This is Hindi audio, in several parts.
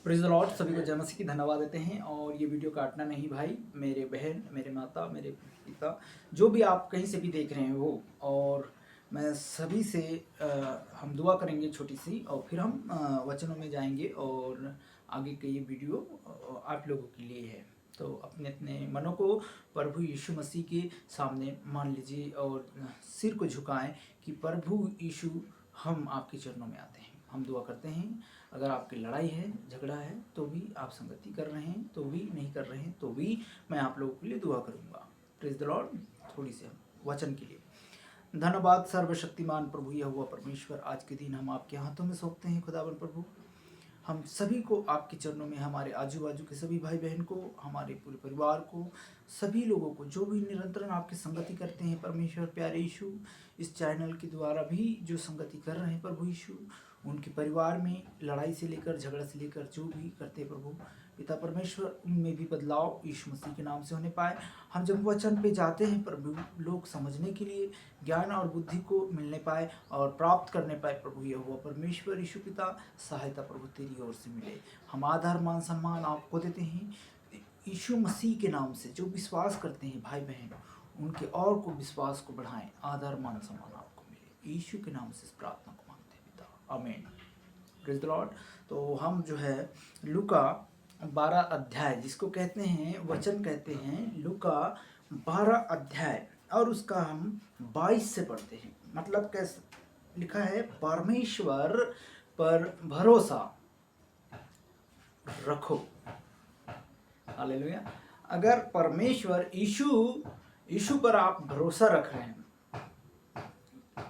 Praise the Lord. सभी को जय मसीह की धन्यवाद देते हैं। और ये वीडियो काटना नहीं भाई, मेरे बहन, मेरे माता, मेरे पिता, जो भी आप कहीं से भी देख रहे हो। और मैं सभी से हम दुआ करेंगे छोटी सी, और फिर हम वचनों में जाएंगे। और आगे के ये वीडियो आप लोगों के लिए है। तो अपने अपने मनों को प्रभु यीशु मसीह के सामने मान लीजिए और सिर को झुकाएं कि प्रभु यीशु, हम आपके चरणों में आते हैं, हम दुआ करते हैं। अगर आपकी लड़ाई है, झगड़ा है, तो भी आप संगति कर रहे हैं, तो भी नहीं कर रहे हैं, तो भी मैं आप लोगों के लिए दुआ करूंगा। Praise the Lord. थोड़ी सी वचन के लिए धन्यवाद सर्वशक्तिमान प्रभु यहोवा परमेश्वर। आज के दिन हम आपके हाथों में सौंपते हैं खुदावन प्रभु। हम सभी को आपके चरणों में, हमारे आजू बाजू के सभी भाई बहन को, हमारे पूरे परिवार को, सभी लोगों को जो भी निरंतर आपकी संगति करते हैं परमेश्वर प्यारे यीशु, इस चैनल के द्वारा भी जो संगति कर रहे हैं प्रभु यीशु, उनके परिवार में लड़ाई से लेकर झगड़ा से लेकर जो भी करते हैं प्रभु पिता परमेश्वर, उनमें भी बदलाव यीशु मसीह के नाम से होने पाए। हम जब वचन पे जाते हैं प्रभु, लोग समझने के लिए ज्ञान और बुद्धि को मिलने पाए और प्राप्त करने पाए प्रभु यहोवा परमेश्वर यीशु पिता, सहायता प्रभु तेरी ओर से मिले। हम आधार मान सम्मान आपको देते हैं यीशु मसीह के नाम से। जो विश्वास करते हैं भाई बहन, उनके और को विश्वास को बढ़ाएं, आधार मान सम्मान आपको मिले। यीशु के नाम से इस प्रार्थना को मांगते हैं पिता, आमीन। Praise the Lord. तो हम जो है लूका 12 अध्याय, जिसको कहते हैं वचन कहते हैं, लूका 12 अध्याय और उसका हम 22 से पढ़ते हैं। मतलब कैसे लिखा है, परमेश्वर पर भरोसा रखो। हालेलुया। अगर परमेश्वर यीशु पर आप भरोसा रख रहे हैं,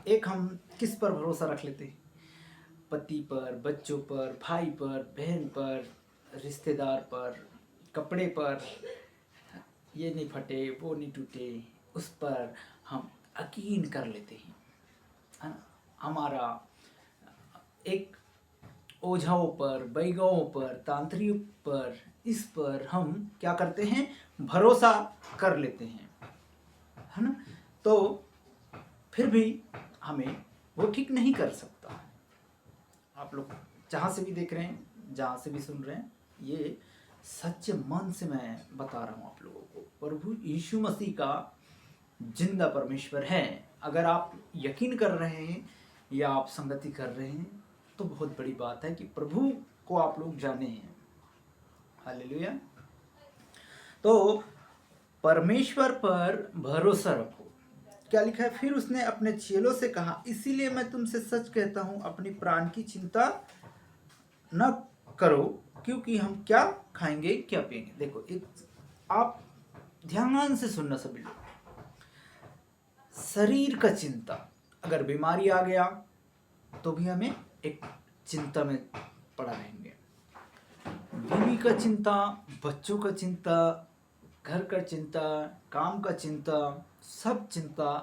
एक हम किस पर भरोसा रख लेते हैं? पति पर, बच्चों पर, भाई पर, बहन पर, रिश्तेदार पर, कपड़े पर, ये नहीं फटे, वो नहीं टूटे, उस पर हम यकीन कर लेते हैं, है ना। हमारा एक ओझाओं पर, बैगाओं पर, तांत्रिक पर, इस पर हम क्या करते हैं? भरोसा कर लेते हैं, है ना। तो फिर भी हमें वो ठीक नहीं कर सकता। आप लोग जहाँ से भी देख रहे हैं, जहाँ से भी सुन रहे हैं, ये सच्चे मन से मैं बता रहा हूँ आप लोगों को। प्रभु यीशु मसीह का जिंदा परमेश्वर है। अगर आप यकीन कर रहे हैं या आप संगति कर रहे हैं, तो बहुत बड़ी बात है कि प्रभु को आप लोग जाने हैं। हालेलुया। तो परमेश्वर पर भरोसा रखो। क्या लिखा है? फिर उसने अपने चेलों से कहा, इसीलिए मैं तुमसे सच कहता हूं, अपनी प्राण की चिंता न करो, क्योंकि हम क्या खाएंगे, क्या पिएंगे। देखो, एक आप ध्यान से सुनना सभी लोग। शरीर का चिंता, अगर बीमारी आ गया तो भी हमें एक चिंता में पड़ा रहेंगे। बीवी का चिंता, बच्चों का चिंता, घर का चिंता, काम का चिंता, सब चिंता।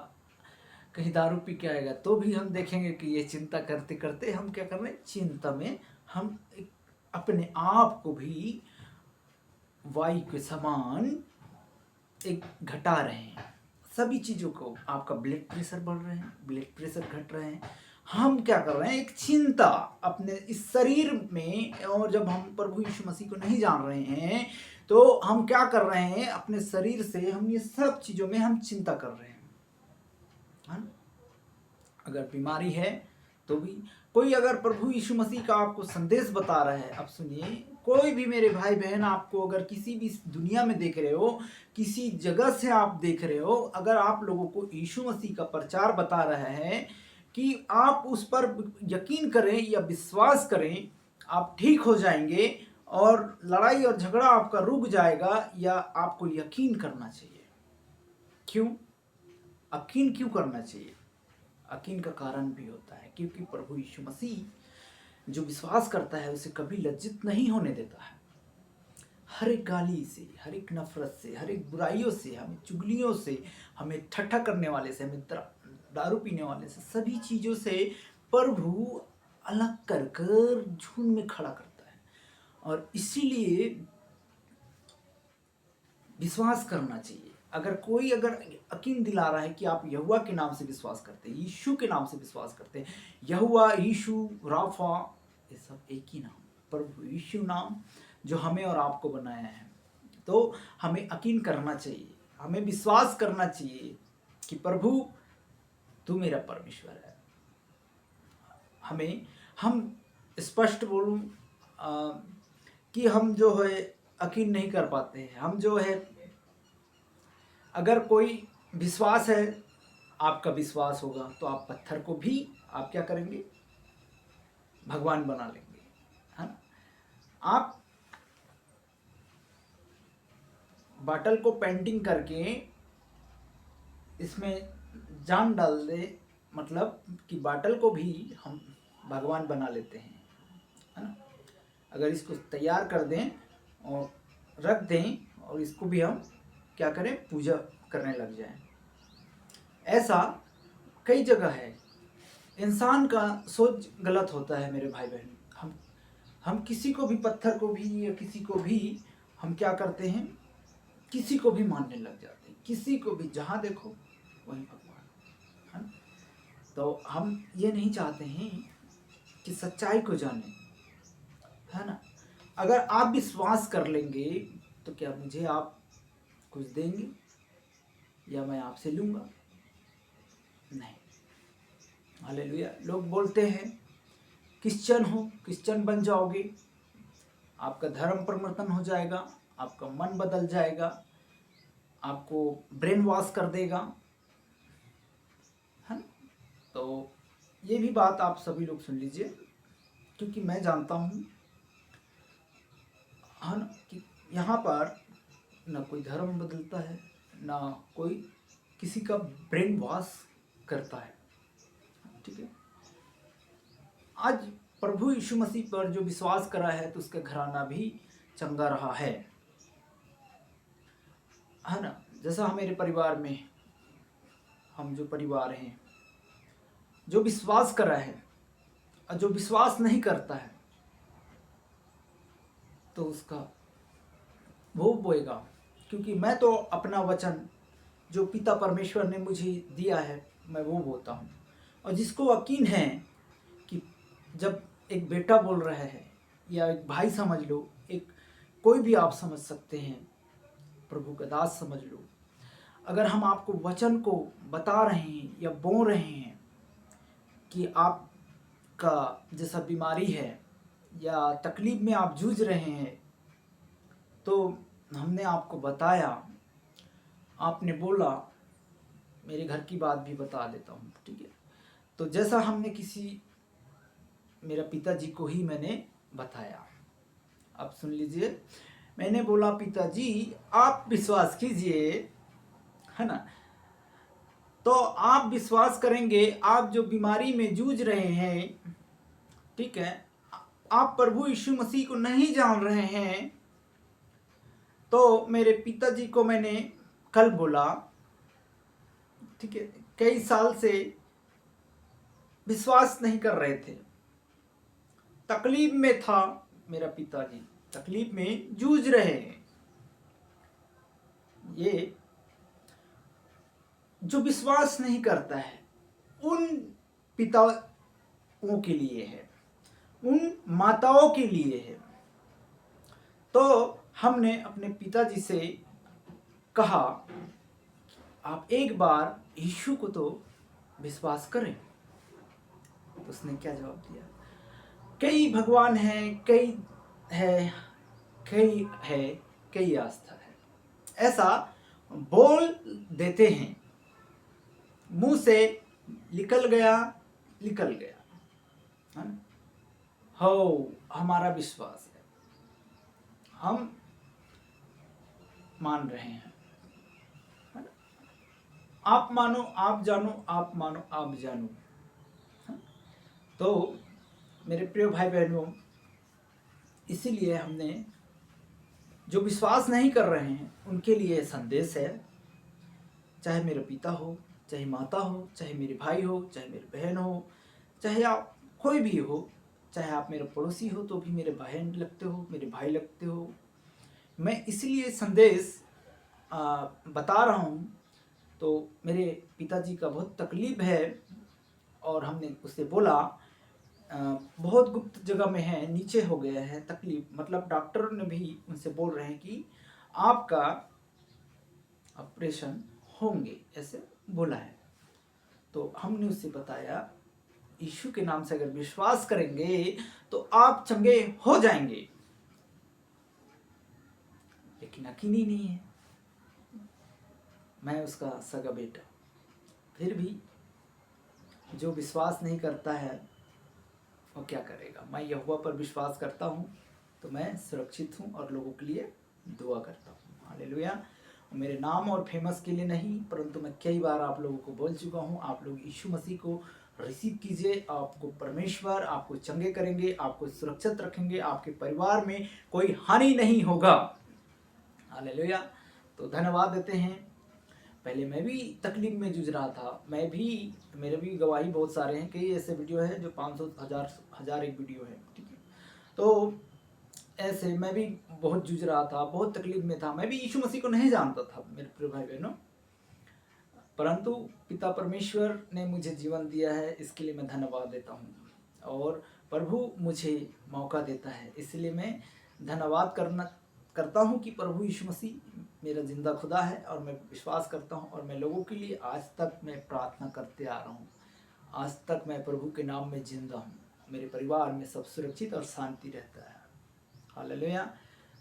कहीं दारू पी के आएगा तो भी हम देखेंगे कि ये चिंता करते करते हम क्या कर रहे हैं? चिंता में हम अपने आप को भी वायु के समान एक घटा रहे हैं। सभी चीज़ों को, आपका ब्लड प्रेशर बढ़ रहे हैं, ब्लड प्रेशर घट रहे हैं। हम क्या कर रहे हैं? एक चिंता अपने इस शरीर में। और जब हम प्रभु यीशु मसीह को नहीं जान रहे हैं, तो हम क्या कर रहे हैं? अपने शरीर से हम ये सब चीज़ों में हम चिंता कर रहे हैं, है ना। अगर बीमारी है तो भी, कोई अगर प्रभु यीशु मसीह का आपको संदेश बता रहा है, आप सुनिए। कोई भी मेरे भाई बहन आपको अगर किसी भी दुनिया में देख रहे हो, किसी जगह से आप देख रहे हो, अगर आप लोगों को यीशु मसीह का प्रचार बता रहा है कि आप उस पर यकीन करें या विश्वास करें, आप ठीक हो जाएंगे और लड़ाई और झगड़ा आपका रुक जाएगा, या आपको यकीन करना चाहिए। क्यों यकीन क्यों करना चाहिए? यकीन का कारण भी होता है, क्योंकि प्रभु यीशु मसीह जो विश्वास करता है उसे कभी लज्जित नहीं होने देता है। हर एक गाली से, हर एक नफरत से, हर एक बुराइयों से, हमें चुगलियों से, हमें ठट्ठा करने वाले से, हमें दारू पीने वाले से, सभी चीज़ों से प्रभु अलग कर कर झुंड में खड़ा करता है। और इसीलिए विश्वास करना चाहिए। अगर कोई यकीन दिला रहा है कि आप यहोवा के नाम से विश्वास करते हैं, यीशु के नाम से विश्वास करते हैं, यहोवा, यीशु, राफा, ये सब एक ही नाम, प्रभु यीशु नाम जो हमें और आपको बनाया है। तो हमें यकीन करना चाहिए, हमें विश्वास करना चाहिए कि प्रभु तू मेरा परमेश्वर है। हम स्पष्ट बोलूं कि हम जो है यकीन नहीं कर पाते हैं। हम जो है, अगर कोई विश्वास है, आपका विश्वास होगा तो आप पत्थर को भी आप क्या करेंगे, भगवान बना लेंगे, है ना। आप बॉटल को पेंटिंग करके इसमें जान डाल दे, मतलब कि बॉटल को भी हम भगवान बना लेते हैं, है ना। अगर इसको तैयार कर दें और रख दें और इसको भी हम क्या करें, पूजा करने लग जाएं। ऐसा कई जगह है। इंसान का सोच गलत होता है मेरे भाई बहन। हम किसी को भी, पत्थर को भी या किसी को भी हम क्या करते हैं, किसी को भी मानने लग जाते हैं, किसी को भी, जहाँ देखो वही भगवान, है ना। तो हम ये नहीं चाहते हैं कि सच्चाई को जाने, है ना। अगर आप विश्वास कर लेंगे तो क्या मुझे आप कुछ देंगे या मैं आपसे लूँगा? नहीं। हालेलुया। लोग बोलते हैं क्रिश्चियन हो, क्रिश्चियन बन जाओगे, आपका धर्म परिवर्तन हो जाएगा, आपका मन बदल जाएगा, आपको ब्रेन वॉश कर देगा, है ना। तो ये भी बात आप सभी लोग सुन लीजिए, क्योंकि मैं जानता हूँ, है ना, कि यहाँ पर ना कोई धर्म बदलता है, ना कोई किसी का ब्रेन वॉश करता है, ठीक है। आज प्रभु यीशु मसीह पर जो विश्वास करा है तो उसका घराना भी चंगा रहा है ना। जैसा हमारे परिवार में, हम जो परिवार हैं, जो विश्वास करा है और जो विश्वास नहीं करता है तो उसका वो बोएगा। क्योंकि मैं तो अपना वचन जो पिता परमेश्वर ने मुझे दिया है मैं वो बोलता हूँ। और जिसको यकीन है कि जब एक बेटा बोल रहा है या एक भाई समझ लो, एक कोई भी आप समझ सकते हैं, प्रभु का दास समझ लो, अगर हम आपको वचन को बता रहे हैं या बोल रहे हैं कि आपका जैसा बीमारी है या तकलीफ में आप जूझ रहे हैं, तो हमने आपको बताया, आपने बोला, मेरे घर की बात भी बता देता हूँ, ठीक है। तो जैसा हमने किसी, मेरा पिताजी को ही मैंने बताया, आप सुन लीजिए। मैंने बोला पिताजी आप विश्वास कीजिए, है ना। तो आप विश्वास करेंगे, आप जो बीमारी में जूझ रहे हैं, ठीक है, आप प्रभु यीशु मसीह को नहीं जान रहे हैं, तो मेरे पिताजी को मैंने कल बोला, ठीक है, कई साल से विश्वास नहीं कर रहे थे, तकलीफ में था मेरा पिताजी, तकलीफ में जूझ रहे हैं। ये जो विश्वास नहीं करता है उन पिताओं के लिए है, उन माताओं के लिए है। तो हमने अपने पिताजी से कहा आप एक बार यीशु को तो विश्वास करें। तो उसने क्या जवाब दिया, कई भगवान हैं, कई है, कई आस्था है, ऐसा बोल देते हैं, मुंह से निकल गया, है ना। हो हमारा विश्वास है, हम मान रहे हैं, है ना? आप मानो आप जानो, आप मानो आप जानो। तो मेरे प्रिय भाई बहनों, इसीलिए हमने जो विश्वास नहीं कर रहे हैं उनके लिए संदेश है, चाहे मेरे पिता हो, चाहे माता हो, चाहे मेरे भाई हो, चाहे मेरी बहन हो, चाहे आप कोई भी हो, चाहे आप मेरे पड़ोसी हो तो भी मेरे बहन लगते हो, मेरे भाई लगते हो। मैं इसलिए संदेश बता रहा हूँ। तो मेरे पिताजी का बहुत तकलीफ है और हमने उससे बोला बहुत गुप्त जगह में है, नीचे हो गया है तकलीफ, मतलब डॉक्टर ने भी उनसे बोल रहे हैं कि आपका ऑपरेशन होंगे, ऐसे बोला है। तो हमने उससे बताया यीशु के नाम से अगर विश्वास करेंगे तो आप चंगे हो जाएंगे, लेकिन यकीन ही नहीं है। मैं उसका सगा बेटा, फिर भी जो विश्वास नहीं करता है वो क्या करेगा। मैं यहोवा पर विश्वास करता हूँ तो मैं सुरक्षित हूँ और लोगों के लिए दुआ करता हूँ। हालेलुया। मेरे नाम और फेमस के लिए नहीं, परंतु मैं कई बार आप लोगों को बोल चुका हूँ, आप लोग यीशु मसीह को रिसीव कीजिए, आपको परमेश्वर आपको चंगे करेंगे, आपको सुरक्षित रखेंगे, आपके परिवार में कोई हानि नहीं होगा। हालेलुया। तो धन्यवाद देते हैं। पहले मैं भी तकलीफ में जूझ रहा था, मैं भी, मेरे भी गवाही बहुत सारे हैं, कई ऐसे वीडियो है जो 500 हजार एक वीडियो है, ठीक है। तो ऐसे मैं भी बहुत जूझ रहा था, बहुत तकलीफ में था, मैं भी यीशु मसीह को नहीं जानता था मेरे प्रिय भाई बहनों, परंतु पिता परमेश्वर ने मुझे जीवन दिया है, इसके लिए मैं धन्यवाद देता हूँ। और प्रभु मुझे मौका देता है, इसलिए मैं धन्यवाद करता हूँ कि प्रभु यीशु मसीह मेरा जिंदा खुदा है, और मैं विश्वास करता हूँ, और मैं लोगों के लिए आज तक मैं प्रार्थना करते आ रहा हूँ। आज तक मैं प्रभु के नाम में जिंदा हूँ, मेरे परिवार में सब सुरक्षित और शांति रहता है। हालेलुया।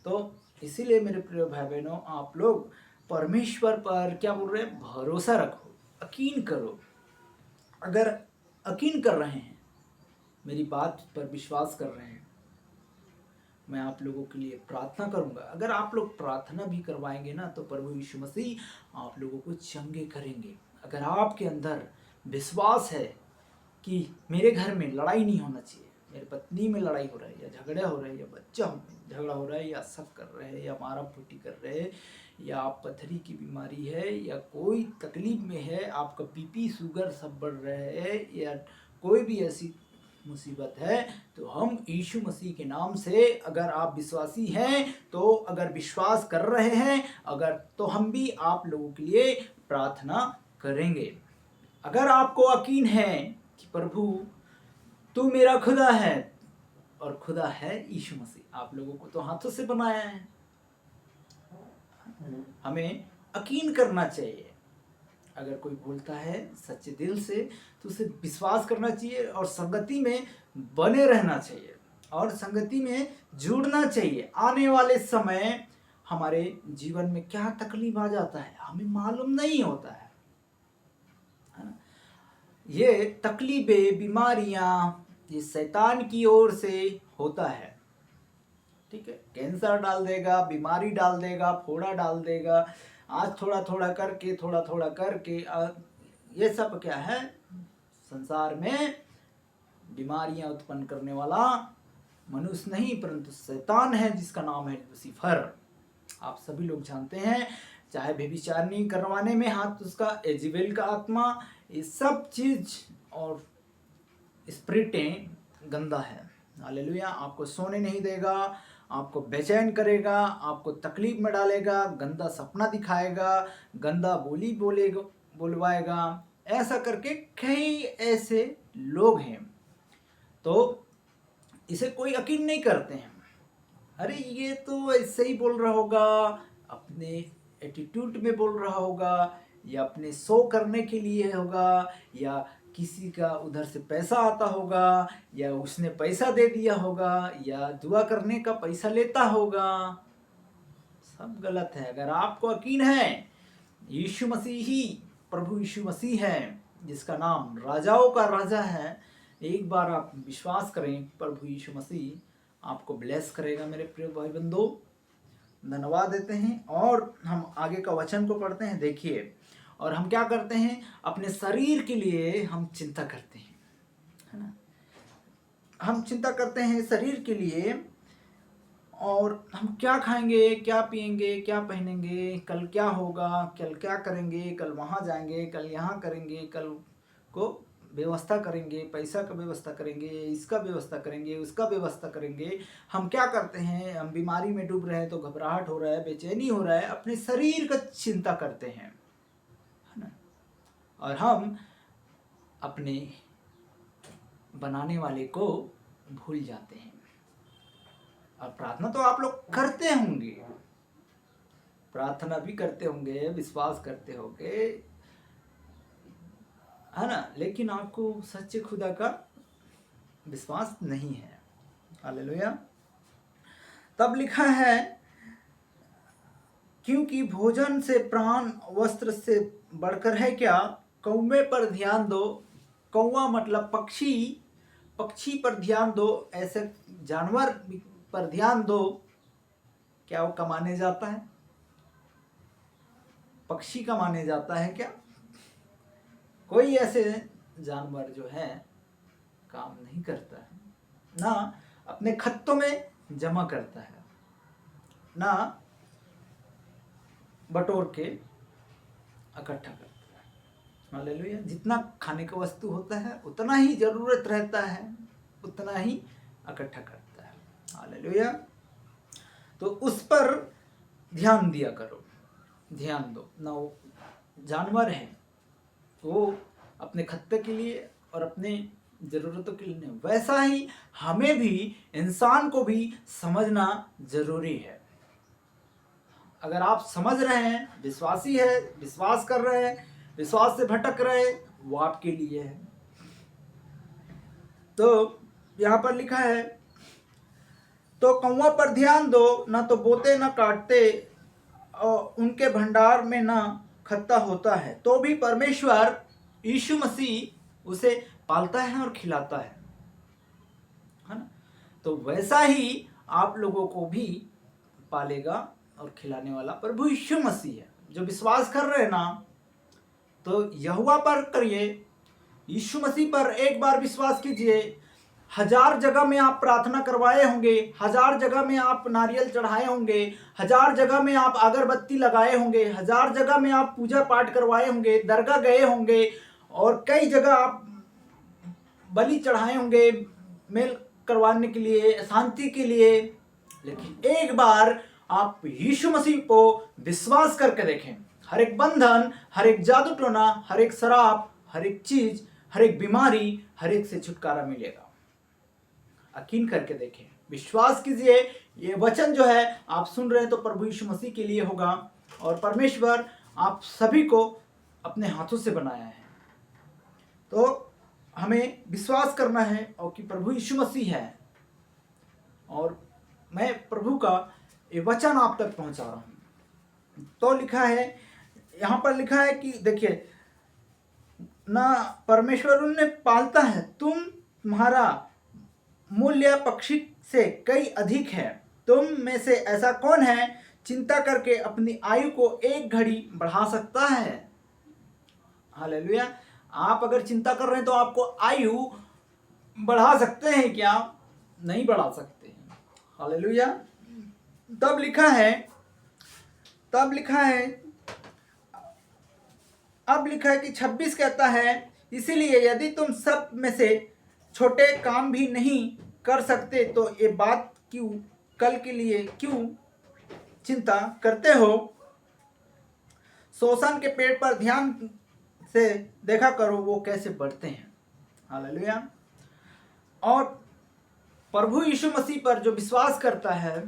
तो इसीलिए मेरे प्रिय भाई बहनों, आप लोग परमेश्वर पर क्या बोल रहे हैं, भरोसा रखो, यकीन करो। अगर यकीन कर रहे हैं, मेरी बात पर विश्वास कर रहे हैं, मैं आप लोगों के लिए प्रार्थना करूंगा। अगर आप लोग प्रार्थना भी करवाएंगे ना, तो प्रभु यीशु मसीह आप लोगों को चंगे करेंगे। अगर आपके अंदर विश्वास है कि मेरे घर में लड़ाई नहीं होना चाहिए, मेरी पत्नी में लड़ाई हो रहा है, या झगड़ा हो रहा है, या बच्चा में झगड़ा हो रहा है, या शक कर रहे हैं, या मारा फूटी कर रहे हैं, या आप पथरी की बीमारी है, या कोई तकलीफ में है, आपका बीपी शुगर सब बढ़ रहे है, या कोई भी ऐसी मुसीबत है, तो हम यीशु मसीह के नाम से, अगर आप विश्वासी हैं, तो अगर विश्वास कर रहे हैं, अगर, तो हम भी आप लोगों के लिए प्रार्थना करेंगे। अगर आपको यकीन है कि प्रभु तू मेरा खुदा है, और खुदा है यीशु मसीह, आप लोगों को तो हाथों से बनाया है, हमें यकीन करना चाहिए। अगर कोई बोलता है सच्चे दिल से, तो उसे विश्वास करना चाहिए, और संगति में बने रहना चाहिए, और संगति में जुड़ना चाहिए। आने वाले समय हमारे जीवन में क्या तकलीफ आ जाता है हमें मालूम नहीं होता है ना? ये तकलीफें, बीमारियां, ये शैतान की ओर से होता है, ठीक है। कैंसर डाल देगा, बीमारी डाल देगा, फोड़ा डाल देगा, आज थोड़ा थोड़ा करके, थोड़ा थोड़ा करके, ये सब क्या है, संसार में बीमारियां उत्पन्न करने वाला मनुष्य नहीं, परंतु शैतान है, जिसका नाम है लूसीफर। आप सभी लोग जानते हैं, चाहे व्यभिचारिणी करवाने में हाथ उसका, एजेबेल का आत्मा, ये सब चीज और स्पिरिटें गंदा है। हालेलुया। आपको सोने नहीं देगा, आपको बेचैन करेगा, आपको तकलीफ में डालेगा, गंदा सपना दिखाएगा, गंदा बोली बोलवाएगा, ऐसा करके कई ऐसे लोग हैं। तो इसे कोई यकीन नहीं करते हैं, अरे ये तो ऐसे ही बोल रहा होगा, अपने एटीट्यूड में बोल रहा होगा, या अपने शो करने के लिए होगा, या किसी का उधर से पैसा आता होगा, या उसने पैसा दे दिया होगा, या दुआ करने का पैसा लेता होगा। सब गलत है। अगर आपको यकीन है यीशु मसीह ही प्रभु यीशु मसीह है, जिसका नाम राजाओं का राजा है, एक बार आप विश्वास करें, प्रभु यीशु मसीह आपको ब्लेस करेगा। मेरे प्रिय भाई बंधु, धन्यवाद देते हैं, और हम आगे का वचन को पढ़ते हैं। देखिए, और हम क्या करते हैं, अपने शरीर के लिए हम चिंता करते हैं, है ना। हम चिंता करते हैं शरीर के लिए, और हम क्या खाएंगे, क्या पिएंगे, क्या पहनेंगे, कल क्या होगा, कल क्या करेंगे, कल वहाँ जाएंगे, कल यहाँ करेंगे, कल को व्यवस्था करेंगे, पैसा का व्यवस्था करेंगे, इसका व्यवस्था करेंगे, उसका व्यवस्था करेंगे। हम क्या करते हैं, हम बीमारी में डूब रहे हैं तो घबराहट हो रहा है, बेचैनी हो रहा है, अपने शरीर का चिंता करते हैं, है ना। और हम अपने बनाने वाले को भूल जाते हैं। और प्रार्थना तो आप लोग करते होंगे, प्रार्थना भी करते होंगे, विश्वास करते होंगे, है ना, लेकिन आपको सच्चे खुदा का विश्वास नहीं है। हालेलुया। तब लिखा है, क्योंकि भोजन से प्राण, वस्त्र से बढ़कर है क्या, कौवे पर ध्यान दो। कौवा मतलब पक्षी, पक्षी पर ध्यान दो, ऐसे जानवर पर ध्यान दो, क्या वो कमाने जाता है? पक्षी कमाने जाता है क्या? कोई ऐसे जानवर जो है काम नहीं करता है, ना अपने खत्तों में जमा करता है, ना बटोर के इकट्ठा करता है। हालेलुया। जितना खाने का वस्तु होता है उतना ही जरूरत रहता है, उतना ही इकट्ठा करता है। हालेलुया। तो उस पर ध्यान दिया करो, ध्यान दो ना। वो जानवर है, वो अपने खत्ते के लिए और अपने ज़रूरतों के लिए नहीं, वैसा ही हमें भी, इंसान को भी समझना जरूरी है। अगर आप समझ रहे हैं, विश्वासी है, विश्वास कर रहे हैं, विश्वास से भटक रहे, वो आपके लिए है। तो यहाँ पर लिखा है, तो कौवा पर ध्यान दो, ना तो बोते ना काटते, और उनके भंडार में ना खत्ता होता है, तो भी परमेश्वर यीशु मसीह उसे पालता है और खिलाता है ना। तो वैसा ही आप लोगों को भी पालेगा और खिलाने वाला प्रभु यीशु मसीह है। जो विश्वास कर रहे हैं ना, तो यहोवा पर करिए, यीशु मसीह पर एक बार विश्वास कीजिए। 1000 जगह में आप प्रार्थना करवाए होंगे, 1000 जगह में आप नारियल चढ़ाए होंगे, 1000 जगह में आप अगरबत्ती लगाए होंगे, 1000 जगह में आप पूजा पाठ करवाए होंगे, दरगाह गए होंगे, और कई जगह आप बलि चढ़ाए होंगे मेल करवाने के लिए, शांति के लिए। लेकिन एक बार आप यीशु मसीह को विश्वास करके देखें, हर एक बंधन, हर एक जादू टोना, हर एक शराब, हर एक चीज, हर एक बीमारी, हर एक से छुटकारा मिलेगा। यकीन करके देखें, विश्वास कीजिए। ये वचन जो है आप सुन रहे हैं तो प्रभु यीशु मसीह के लिए होगा, और परमेश्वर आप सभी को अपने हाथों से बनाया है। तो हमें विश्वास करना है और कि प्रभु यीशु मसीह है, और मैं प्रभु का ये वचन आप तक पहुंचा रहा हूं। तो लिखा है, यहां पर लिखा है कि देखिए ना, परमेश्वर उन्हें पालता है, तुम्हारा मूल्य पक्षी से कई अधिक है। तुम में से ऐसा कौन है चिंता करके अपनी आयु को एक घड़ी बढ़ा सकता है? हालेलुया। आप अगर चिंता कर रहे हैं तो आपको आयु बढ़ा सकते हैं क्या? नहीं बढ़ा सकते हैं। हालेलुया। तब लिखा है, अब लिखा है कि 26 कहता है, इसीलिए यदि तुम सब में से छोटे काम भी नहीं कर सकते तो ये बात क्यों, कल के लिए क्यों चिंता करते हो? शोषण के पेड़ पर ध्यान से देखा करो, वो कैसे बढ़ते हैं। हालेलुया। और प्रभु यीशु मसीह पर जो विश्वास करता है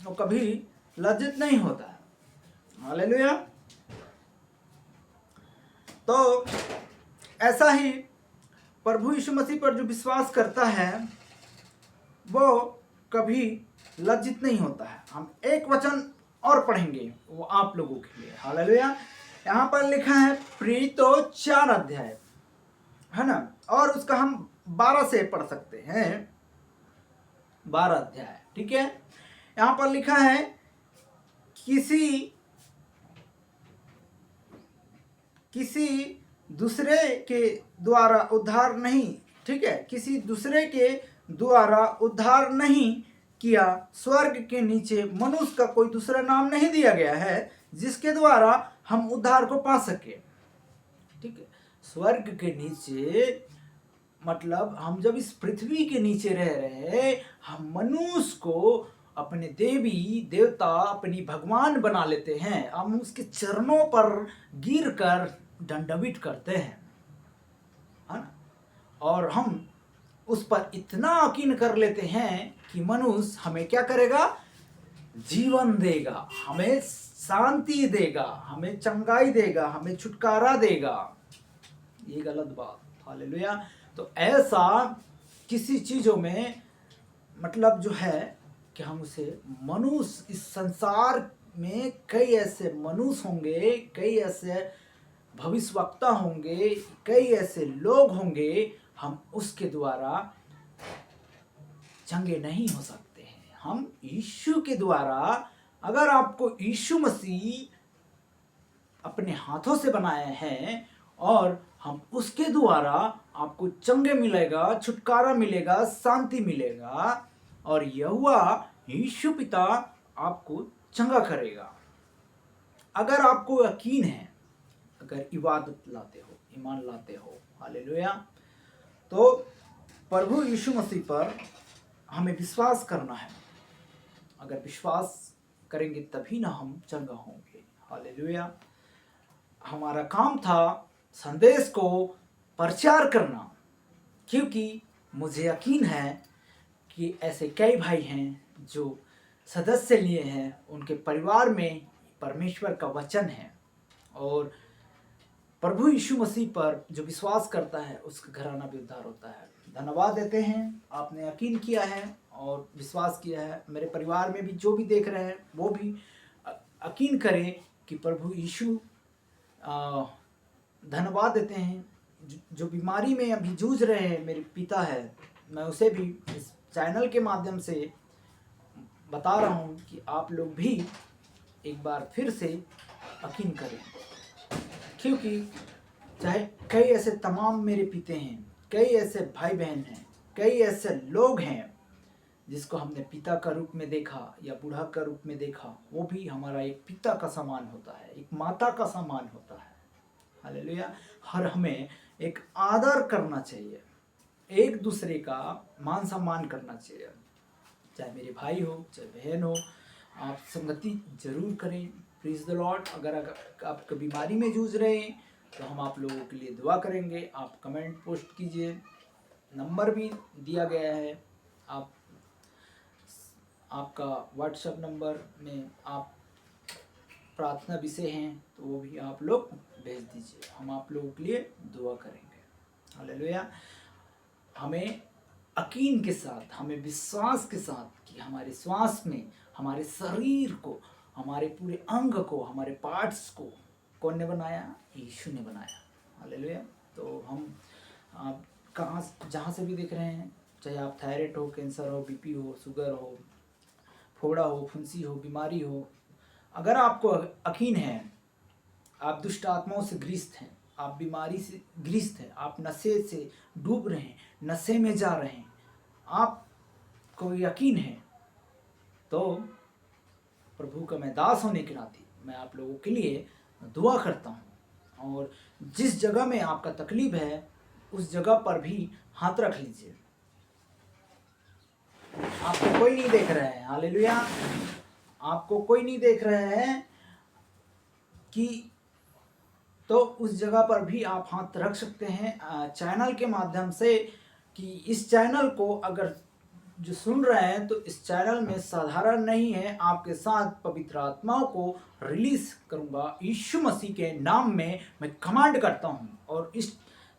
वो कभी लज्जित नहीं होता है। हालेलुया। तो ऐसा ही प्रभु यीशु मसीह पर जो विश्वास करता है वो कभी लज्जित नहीं होता है। हम एक वचन और पढ़ेंगे वो आप लोगों के लिए। हालेलुया। यहाँ पर लिखा है प्रेरितों 4 अध्याय, है ना, और उसका हम 12 से पढ़ सकते हैं। 12 अध्याय, ठीक है। यहाँ पर लिखा है, किसी दूसरे के द्वारा उद्धार नहीं, ठीक है, किसी दूसरे के द्वारा उद्धार नहीं किया, स्वर्ग के नीचे मनुष्य का कोई दूसरा नाम नहीं दिया गया है जिसके द्वारा हम उद्धार को पा सके। ठीक है, स्वर्ग के नीचे मतलब हम जब इस पृथ्वी के नीचे रह रहे हैं, हम मनुष्य को अपने देवी देवता, अपनी भगवान बना लेते हैं। हम उसके चरणों पर गिरकर दंडवत करते हैं, है ना, और हम उस पर इतना यकीन कर लेते हैं कि मनुष्य हमें क्या करेगा, जीवन देगा, हमें शांति देगा, हमें चंगाई देगा, हमें छुटकारा देगा। ये गलत बात। हालेलुया। तो ऐसा किसी चीजों में मतलब जो है कि हम उसे मनुष्य, इस संसार में कई ऐसे मनुष्य होंगे, कई ऐसे भविष्यवक्ता होंगे, कई ऐसे लोग होंगे, हम उसके द्वारा चंगे नहीं हो सकते हैं। हम यीशु के द्वारा, अगर आपको यीशु मसीह अपने हाथों से बनाया है और हम उसके द्वारा आपको चंगे मिलेगा, छुटकारा मिलेगा, शांति मिलेगा और यहोवा यीशु पिता आपको चंगा करेगा। अगर आपको यकीन है, अगर इबादत लाते हो, ईमान लाते हो, हालेलुया, तो प्रभु यीशु मसीह पर हमें विश्वास करना है। अगर विश्वास करेंगे तभी ना हम चंगा होंगे। हालेलुया। हमारा काम था संदेश को प्रचार करना, क्योंकि मुझे यकीन है कि ऐसे कई भाई हैं जो सदस्य लिए हैं, उनके परिवार में परमेश्वर का वचन है और प्रभु यीशु मसीह पर जो विश्वास करता है उसका घराना भी उद्धार होता है। धन्यवाद देते हैं, आपने यकीन किया है और विश्वास किया है। मेरे परिवार में भी जो भी देख रहे हैं वो भी यकीन करें कि प्रभु यीशु, धन्यवाद देते हैं। जो बीमारी में अभी जूझ रहे हैं मेरे पिता है, मैं उसे भी इस चैनल के माध्यम से बता रहा हूँ कि आप लोग भी एक बार फिर से यकीन करें, क्योंकि चाहे कई ऐसे तमाम मेरे पिते हैं, कई ऐसे भाई बहन हैं, कई ऐसे लोग हैं जिसको हमने पिता का रूप में देखा या बूढ़ा का रूप में देखा, वो भी हमारा एक पिता का समान होता है, एक माता का समान होता है। हालेलुया। हर हमें एक आदर करना चाहिए, एक दूसरे का मान सम्मान करना चाहिए। चाहे मेरे भाई हो, चाहे बहन हो, आप संगति जरूर करें। Please the Lord. अगर आप बीमारी में जूझ रहे हैं तो हम आप लोगों के लिए दुआ करेंगे। आप कमेंट पोस्ट कीजिए, नंबर भी दिया गया है, आपका व्हाट्सएप नंबर में आप प्रार्थना विषय हैं तो वो भी आप लोग भेज दीजिए, हम आप लोगों के लिए दुआ करेंगे। हालेलुया। हमें यकीन के साथ, हमें विश्वास के साथ कि हमारे श्वास में, हमारे शरीर को, हमारे पूरे अंग को, हमारे पार्ट्स को कौन ने बनाया? यीशु ने बनाया। हालेलुया। तो हम आप कहाँ, जहाँ से भी देख रहे हैं, चाहे आप थायराइड हो, कैंसर हो, बीपी हो, शुगर हो, फोड़ा हो, फुंसी हो, बीमारी हो, अगर आपको यकीन है, आप दुष्ट आत्माओं से ग्रस्त हैं, आप बीमारी से ग्रस्त हैं, आप नशे से डूब रहे हैं, नशे में जा रहे हैं, आपको यकीन है, तो प्रभु का मैं दास होने के नाते मैं आप लोगों के लिए दुआ करता हूँ। और जिस जगह में आपका तकलीफ है उस जगह पर भी हाथ रख लीजिए। आपको कोई नहीं देख रहा है, हालेलुया, आपको कोई नहीं देख रहा है कि, तो उस जगह पर भी आप हाथ रख सकते हैं चैनल के माध्यम से। कि इस चैनल को अगर जो सुन रहे हैं तो इस चैनल में साधारण नहीं है, आपके साथ पवित्र आत्माओं को रिलीज करूंगा यीशु मसीह के नाम में मैं कमांड करता हूं। और इस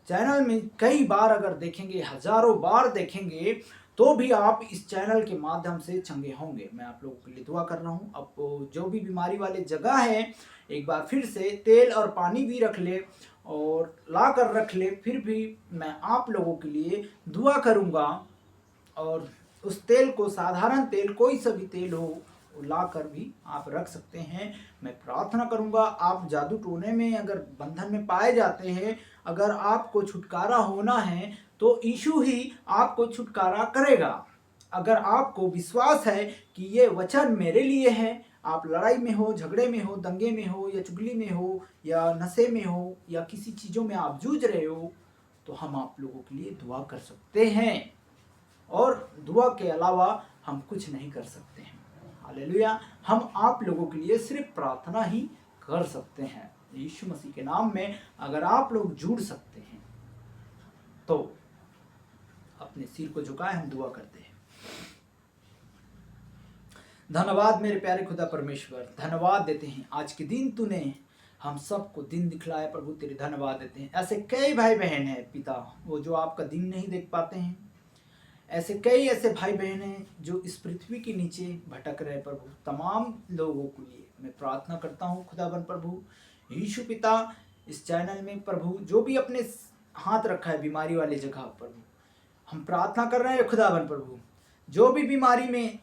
चैनल में कई बार अगर देखेंगे, हजारों बार देखेंगे, तो भी आप इस चैनल के माध्यम से चंगे होंगे। मैं आप लोगों के लिए दुआ कर रहा हूँ। अब जो भी बीमारी वाले जगह है, एक बार फिर से तेल और पानी भी रख ले और ला कर रख ले, फिर भी मैं आप लोगों के लिए दुआ करूँगा। और उस तेल को, साधारण तेल, कोई सा भी तेल हो, ला कर भी आप रख सकते हैं। मैं प्रार्थना करूंगा, आप जादू टोने में अगर बंधन में पाए जाते हैं, अगर आपको छुटकारा होना है तो यीशु ही आपको छुटकारा करेगा। अगर आपको विश्वास है कि ये वचन मेरे लिए है, आप लड़ाई में हो, झगड़े में हो, दंगे में हो, या चुगली में हो, या नशे में हो, या किसी चीज़ों में आप जूझ रहे हो, तो हम आप लोगों के लिए दुआ कर सकते हैं। और दुआ के अलावा हम कुछ नहीं कर सकते हैं। हालेलुया। हम आप लोगों के लिए सिर्फ प्रार्थना ही कर सकते हैं। यीशु मसीह के नाम में अगर आप लोग जुड़ सकते हैं तो अपने सिर को झुकाए हम दुआ करते हैं। धन्यवाद मेरे प्यारे खुदा परमेश्वर, धन्यवाद देते हैं आज के दिन तूने हम सबको दिन दिखलाया प्रभु, तेरे धन्यवाद देते हैं। ऐसे कई भाई बहन हैं पिता, वो जो आपका दिन नहीं देख पाते हैं। ऐसे कई ऐसे भाई बहन हैं जो इस पृथ्वी के नीचे भटक रहे प्रभु। तमाम लोगों के लिए मैं प्रार्थना करता हूँ खुदावन प्रभु यीशु पिता, इस चैनल में प्रभु जो भी अपने हाथ रखा है बीमारी वाली जगह प्रभु, हम प्रार्थना कर रहे हैं खुदावन प्रभु, जो भी बीमारी में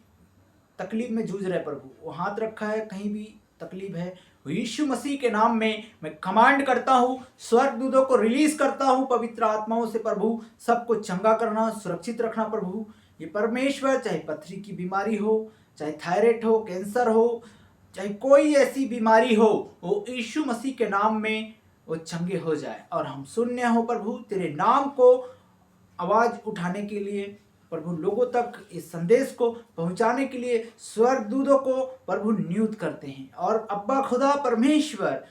तकलीफ में जूझ रहे प्रभु, वो हाथ रखा है, कहीं भी तकलीफ है, यीशु मसीह के नाम में मैं कमांड करता हूँ, स्वर्गदूतों को रिलीज करता हूँ पवित्र आत्माओं से प्रभु, सबको चंगा करना, सुरक्षित रखना प्रभु। ये परमेश्वर, चाहे पथरी की बीमारी हो, चाहे थायराइड हो, कैंसर हो, चाहे कोई ऐसी बीमारी हो, वो यीशु मसीह के नाम में वो चंगे हो जाए। और हम शून्य हो प्रभु, तेरे नाम को आवाज उठाने के लिए प्रभु, लोगों तक इस संदेश को पहुंचाने के लिए स्वर्गदूतों को प्रभु नियुक्त करते हैं। और अब्बा खुदा परमेश्वर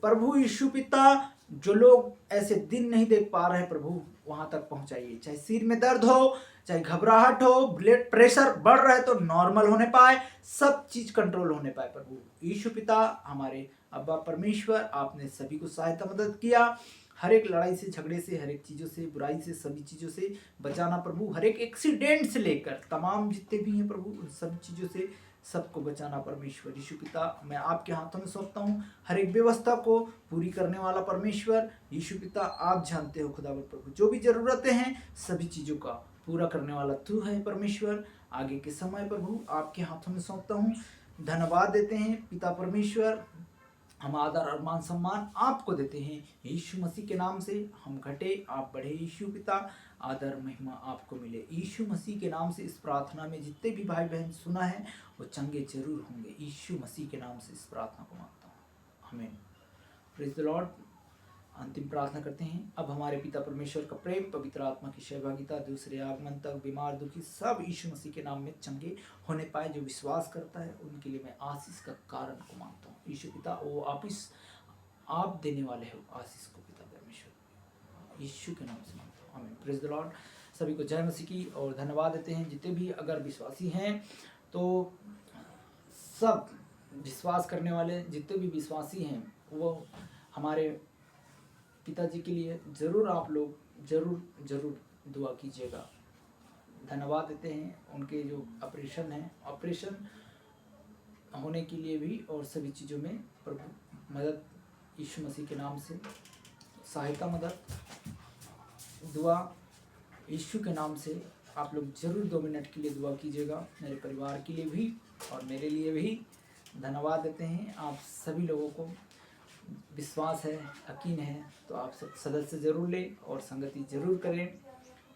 प्रभु यीशु पिता, जो लोग ऐसे दिन नहीं देख पा रहे हैं प्रभु, वहां तक पहुंचाइए। चाहे सिर में दर्द हो, चाहे घबराहट हो, ब्लड प्रेशर बढ़ रहा है तो नॉर्मल होने पाए, सब चीज कंट्रोल होने पाए प्रभु यीशु पिता। हमारे अब्बा परमेश्वर, आपने सभी को सहायता मदद किया, हर एक लड़ाई से, झगड़े से, हर एक चीज़ों से, बुराई से, सभी चीज़ों से बचाना प्रभु, हर एक एक्सीडेंट से लेकर तमाम जितने भी हैं प्रभु, उन सब चीज़ों से सबको बचाना परमेश्वर यीशु पिता। मैं आपके हाथों में सौंपता हूँ हर एक व्यवस्था को पूरी करने वाला परमेश्वर यीशु पिता, आप जानते हो खुदावर प्रभु, जो भी ज़रूरतें हैं सभी चीज़ों का पूरा करने वाला तू है परमेश्वर। आगे के समय प्रभु आपके हाथों में सौंपता हूँ, धन्यवाद देते हैं पिता परमेश्वर। हम आदर और मान सम्मान आपको देते हैं यीशु मसीह के नाम से। हम घटे आप बढ़े यीशु पिता, आदर महिमा आपको मिले यीशु मसीह के नाम से। इस प्रार्थना में जितने भी भाई बहन सुना है वो चंगे जरूर होंगे यीशु मसीह के नाम से इस प्रार्थना को मांगता हूँ, आमीन। Praise the Lord. अंतिम प्रार्थना करते हैं। अब हमारे पिता परमेश्वर का प्रेम, पवित्र आत्मा की सहभागिता, दूसरे आगमन तक बीमार दुखी सब यीशु मसीह के नाम में चंगे होने पाए। जो विश्वास करता है उनके लिए मैं आशीष का कारण को मांगता हूँ यीशु पिता, वो आप देने वाले हो आशीष को पिता परमेश्वर, यीशु के नाम से मांगता हूँ, आमीन। Praise the Lord. सभी को जय मसीह की और धन्यवाद देते हैं। जितने भी अगर विश्वासी हैं तो सब विश्वास करने वाले जितने भी विश्वासी हैं वो हमारे पिताजी के लिए ज़रूर आप लोग ज़रूर दुआ कीजिएगा। धन्यवाद देते हैं। उनके जो ऑपरेशन है, ऑपरेशन होने के लिए भी और सभी चीज़ों में प्रभु मदद यीशु मसीह के नाम से, सहायता मदद दुआ यीशु के नाम से आप लोग ज़रूर 2 मिनट के लिए दुआ कीजिएगा, मेरे परिवार के लिए भी और मेरे लिए भी। धन्यवाद देते हैं। आप सभी लोगों को विश्वास है, यकीन है तो आप सब सदस्य ज़रूर लें और संगति ज़रूर करें।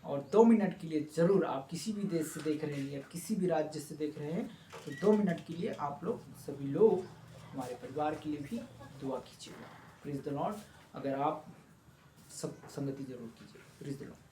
और 2 मिनट के लिए ज़रूर, आप किसी भी देश से देख रहे हैं या किसी भी राज्य से देख रहे हैं तो 2 मिनट के लिए आप लोग सभी लोग हमारे परिवार के लिए भी दुआ कीजिएगा। Praise the Lord. अगर आप सब संगति ज़रूर कीजिए। Praise the Lord.